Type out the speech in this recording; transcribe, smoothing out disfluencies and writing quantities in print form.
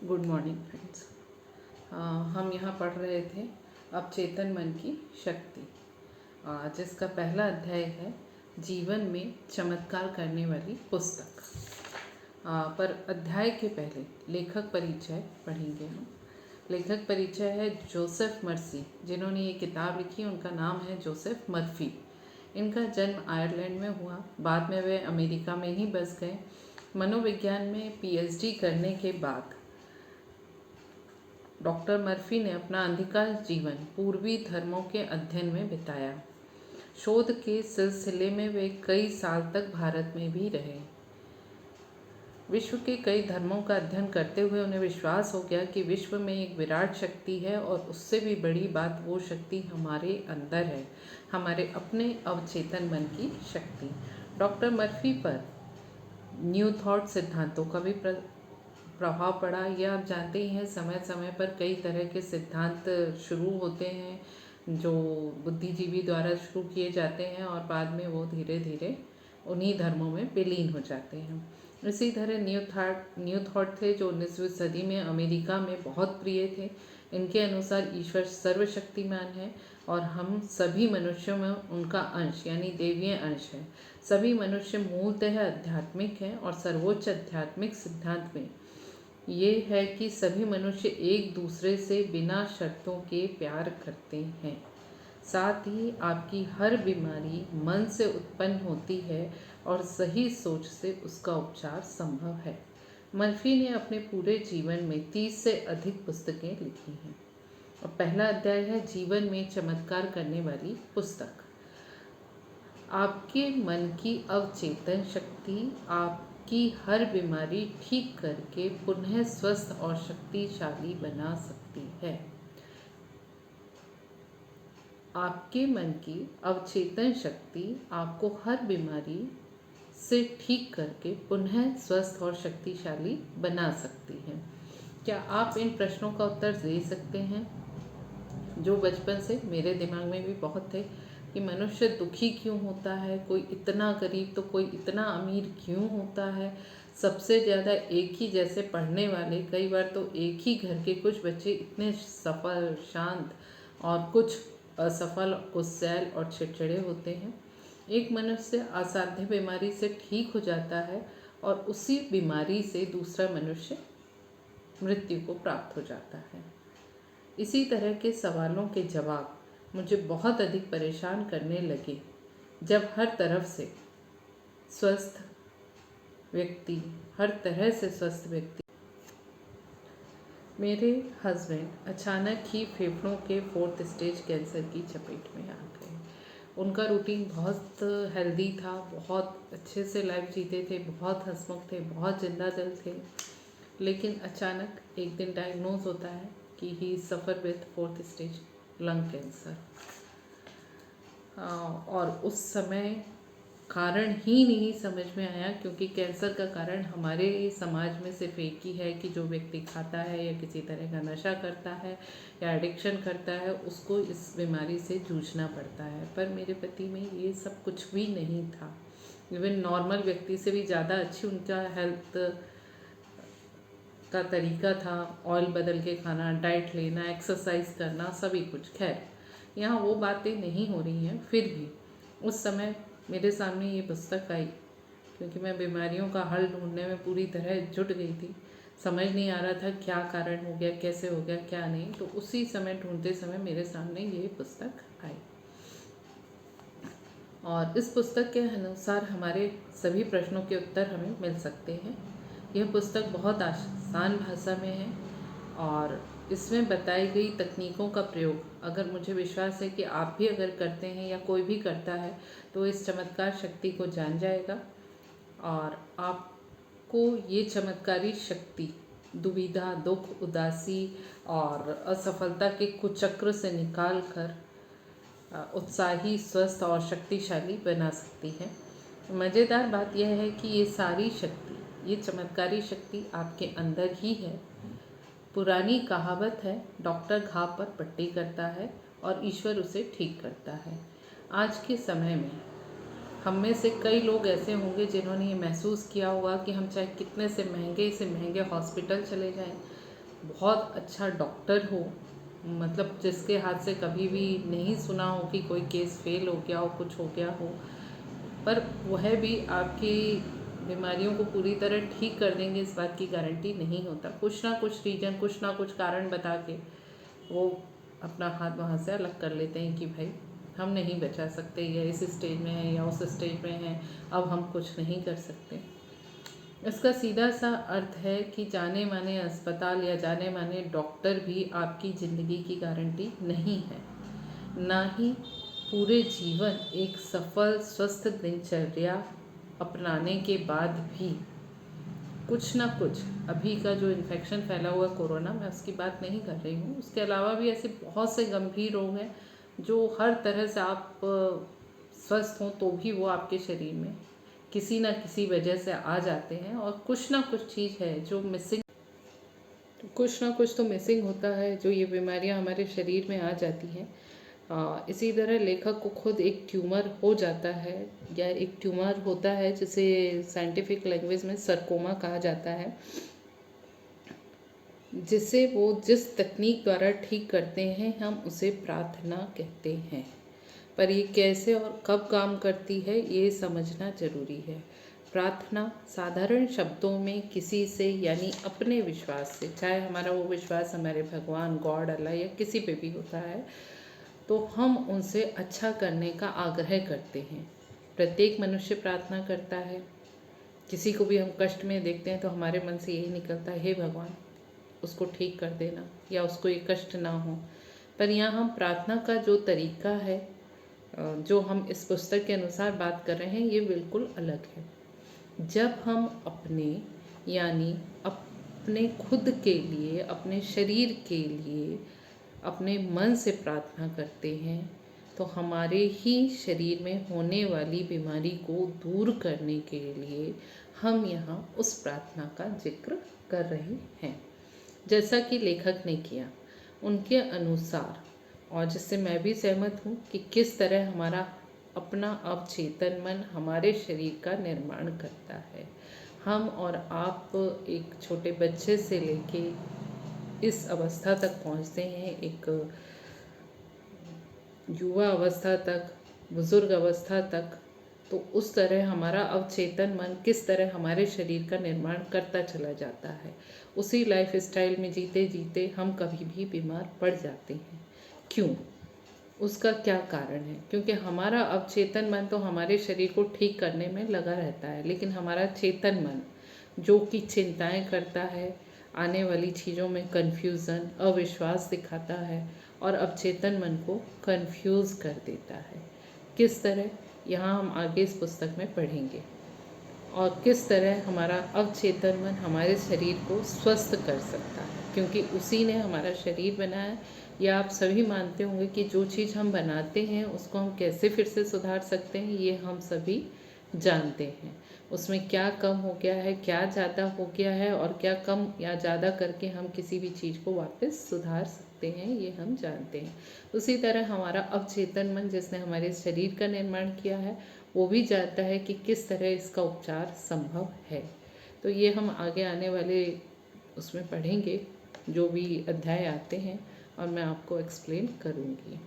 Good morning friends. हम यहाँ पढ़ रहे थे अवचेतन मन की शक्ति, जिसका पहला अध्याय है जीवन में चमत्कार करने वाली पुस्तक। पर अध्याय के पहले लेखक परिचय पढ़ेंगे हम। लेखक परिचय है जोसेफ मर्फी, जिन्होंने ये किताब लिखी। उनका नाम है जोसेफ मर्फी। इनका जन्म आयरलैंड में हुआ, बाद में वे अमेरिका में ही बस गए। मनोविज्ञान में पीएचडी करने के बाद डॉक्टर मर्फी ने अपना अधिकांश जीवन पूर्वी धर्मों के अध्ययन में बिताया। शोध के सिलसिले में वे कई साल तक भारत में भी रहे। विश्व के कई धर्मों का अध्ययन करते हुए उन्हें विश्वास हो गया कि विश्व में एक विराट शक्ति है और उससे भी बड़ी बात वो शक्ति हमारे अंदर है, हमारे अपने अवचेतन मन की शक्ति। डॉक्टर मर्फी पर न्यू थॉट सिद्धांतों का भी प्रभाव पड़ा। यह आप जानते ही हैं, समय समय पर कई तरह के सिद्धांत शुरू होते हैं जो बुद्धिजीवी द्वारा शुरू किए जाते हैं और बाद में वो धीरे धीरे उन्हीं धर्मों में विलीन हो जाते हैं। इसी तरह न्यू थॉट थे जो 19वीं सदी में अमेरिका में बहुत प्रिय थे। इनके अनुसार ईश्वर सर्वशक्तिमान है और हम सभी मनुष्यों में उनका अंश यानी देवीय अंश है। सभी मनुष्य मूलतः आध्यात्मिक हैं और सर्वोच्च आध्यात्मिक सिद्धांत में ये है कि सभी मनुष्य एक दूसरे से बिना शर्तों के प्यार करते हैं। साथ ही आपकी हर बीमारी मन से उत्पन्न होती है और सही सोच से उसका उपचार संभव है। मर्फी ने अपने पूरे जीवन में 30 से अधिक पुस्तकें लिखी हैं। और पहला अध्याय है जीवन में चमत्कार करने वाली पुस्तक। आपके मन की अवचेतन शक्ति आपकी हर बीमारी ठीक करके पुनः स्वस्थ और शक्तिशाली बना सकती है। आपके मन की अवचेतन शक्ति आपको हर बीमारी से ठीक करके पुनः स्वस्थ और शक्तिशाली बना सकती है। क्या आप इन प्रश्नों का उत्तर दे सकते हैं जो बचपन से मेरे दिमाग में भी बहुत थे कि मनुष्य दुखी क्यों होता है, कोई इतना गरीब तो कोई इतना अमीर क्यों होता है, सबसे ज़्यादा एक ही जैसे पढ़ने वाले, कई बार तो एक ही घर के कुछ बच्चे इतने सफल, शांत और कुछ असफल, गुस्सैल और चिड़चिड़े होते हैं। एक मनुष्य असाध्य बीमारी से ठीक हो जाता है और उसी बीमारी से दूसरा मनुष्य मृत्यु को प्राप्त हो जाता है। इसी तरह के सवालों के जवाब मुझे बहुत अधिक परेशान करने लगे जब हर तरफ से स्वस्थ व्यक्ति, हर तरह से स्वस्थ व्यक्ति, मेरे हस्बैंड अचानक ही फेफड़ों के 4th स्टेज कैंसर की चपेट में आ गए। उनका रूटीन बहुत हेल्दी था, बहुत अच्छे से लाइफ जीते थे, बहुत हंसमुख थे, बहुत जिंदा दिल थे। लेकिन अचानक एक दिन डायग्नोज होता है कि he suffer with 4th stage lung cancer. और उस समय कारण ही नहीं समझ में आया, क्योंकि कैंसर का कारण हमारे समाज में सिर्फ एक ही है कि जो व्यक्ति खाता है या किसी तरह का नशा करता है या एडिक्शन करता है उसको इस बीमारी से जूझना पड़ता है। पर मेरे पति में ये सब कुछ भी नहीं था। इवन नॉर्मल व्यक्ति से भी ज़्यादा अच्छी उनका हेल्थ का तरीका था। ऑयल बदल के खाना, डाइट लेना, एक्सरसाइज करना, सभी कुछ। खैर, यहाँ वो बातें नहीं हो रही हैं। फिर भी उस समय मेरे सामने ये पुस्तक आई, क्योंकि मैं बीमारियों का हल ढूंढने में पूरी तरह जुट गई थी। समझ नहीं आ रहा था क्या कारण हो गया, कैसे हो गया, क्या नहीं। तो उसी समय ढूंढते समय मेरे सामने ये पुस्तक आई और इस पुस्तक के अनुसार हमारे सभी प्रश्नों के उत्तर हमें मिल सकते हैं। यह पुस्तक बहुत आसान भाषा में है और इसमें बताई गई तकनीकों का प्रयोग, अगर मुझे विश्वास है कि आप भी अगर करते हैं या कोई भी करता है तो इस चमत्कार शक्ति को जान जाएगा और आपको ये चमत्कारी शक्ति दुविधा, दुख, उदासी और असफलता के कुचक्र से निकाल कर उत्साही, स्वस्थ और शक्तिशाली बना सकती है। मज़ेदार बात यह है कि ये सारी शक्ति, ये चमत्कारी शक्ति आपके अंदर ही है। पुरानी कहावत है, डॉक्टर घाव पर पट्टी करता है और ईश्वर उसे ठीक करता है। आज के समय में हम में से कई लोग ऐसे होंगे जिन्होंने ये महसूस किया होगा कि हम चाहे कितने से महंगे हॉस्पिटल चले जाएं, बहुत अच्छा डॉक्टर हो, मतलब जिसके हाथ से कभी भी नहीं सुना हो कि कोई केस फेल हो गया हो, कुछ हो गया हो, पर वह भी आपकी बीमारियों को पूरी तरह ठीक कर देंगे इस बात की गारंटी नहीं होता। कुछ ना कुछ रीजन, कुछ ना कुछ कारण बता के वो अपना हाथ वहाँ से अलग कर लेते हैं कि भाई हम नहीं बचा सकते, या इस स्टेज में है या उस स्टेज में है, अब हम कुछ नहीं कर सकते। इसका सीधा सा अर्थ है कि जाने माने अस्पताल या जाने माने डॉक्टर भी आपकी ज़िंदगी की गारंटी नहीं है, ना ही पूरे जीवन एक सफल स्वस्थ दिनचर्या अपनाने के बाद भी कुछ ना कुछ, अभी का जो इन्फेक्शन फैला हुआ कोरोना, मैं उसकी बात नहीं कर रही हूँ, उसके अलावा भी ऐसे बहुत से गंभीर रोग हैं जो हर तरह से आप स्वस्थ हों तो भी वो आपके शरीर में किसी ना किसी वजह से आ जाते हैं, और कुछ ना कुछ चीज़ है जो मिसिंग, कुछ ना कुछ तो मिसिंग होता है जो ये बीमारियां हमारे शरीर में आ जाती हैं। इसी तरह लेखक को खुद एक ट्यूमर हो जाता है, या एक ट्यूमर होता है जिसे साइंटिफिक लैंग्वेज में सरकोमा कहा जाता है, जिसे वो जिस तकनीक द्वारा ठीक करते हैं हम उसे प्रार्थना कहते हैं। पर ये कैसे और कब काम करती है ये समझना जरूरी है। प्रार्थना साधारण शब्दों में किसी से, यानी अपने विश्वास से, चाहे हमारा वो विश्वास हमारे भगवान, गॉड, अल्लाह या किसी पे भी होता है, तो हम उनसे अच्छा करने का आग्रह करते हैं। प्रत्येक मनुष्य प्रार्थना करता है। किसी को भी हम कष्ट में देखते हैं तो हमारे मन से यही निकलता है, हे भगवान उसको ठीक कर देना, या उसको ये कष्ट ना हो। पर यहाँ हम प्रार्थना का जो तरीका है, जो हम इस पुस्तक के अनुसार बात कर रहे हैं, ये बिल्कुल अलग है। जब हम अपने, यानी अपने खुद के लिए, अपने शरीर के लिए, अपने मन से प्रार्थना करते हैं तो हमारे ही शरीर में होने वाली बीमारी को दूर करने के लिए हम यहाँ उस प्रार्थना का जिक्र कर रहे हैं, जैसा कि लेखक ने किया उनके अनुसार, और जिससे मैं भी सहमत हूँ कि किस तरह हमारा अपना अवचेतन मन हमारे शरीर का निर्माण करता है। हम और आप एक छोटे बच्चे से लेके इस अवस्था तक पहुँचते हैं, एक युवा अवस्था तक, बुजुर्ग अवस्था तक, तो उस तरह हमारा अवचेतन मन किस तरह हमारे शरीर का निर्माण करता चला जाता है। उसी लाइफ स्टाइल में जीते जीते हम कभी भी बीमार पड़ जाते हैं। क्यों? उसका क्या कारण है? क्योंकि हमारा अवचेतन मन तो हमारे शरीर को ठीक करने में लगा रहता है, लेकिन हमारा चेतन मन जो कि चिंताएं करता है, आने वाली चीज़ों में कन्फ्यूज़न, अविश्वास दिखाता है और अवचेतन मन को कन्फ्यूज़ कर देता है। किस तरह, यहाँ हम आगे इस पुस्तक में पढ़ेंगे, और किस तरह हमारा अवचेतन मन हमारे शरीर को स्वस्थ कर सकता है, क्योंकि उसी ने हमारा शरीर बनाया। या आप सभी मानते होंगे कि जो चीज़ हम बनाते हैं उसको हम कैसे फिर से सुधार सकते हैं, ये हम सभी जानते हैं। उसमें क्या कम हो गया है, क्या ज़्यादा हो गया है, और क्या कम या ज़्यादा करके हम किसी भी चीज़ को वापस सुधार सकते हैं, ये हम जानते हैं। उसी तरह हमारा अवचेतन मन, जिसने हमारे शरीर का निर्माण किया है, वो भी जानता है कि किस तरह इसका उपचार संभव है। तो ये हम आगे आने वाले उसमें पढ़ेंगे, जो भी अध्याय आते हैं, और मैं आपको एक्सप्लेन करूँगी।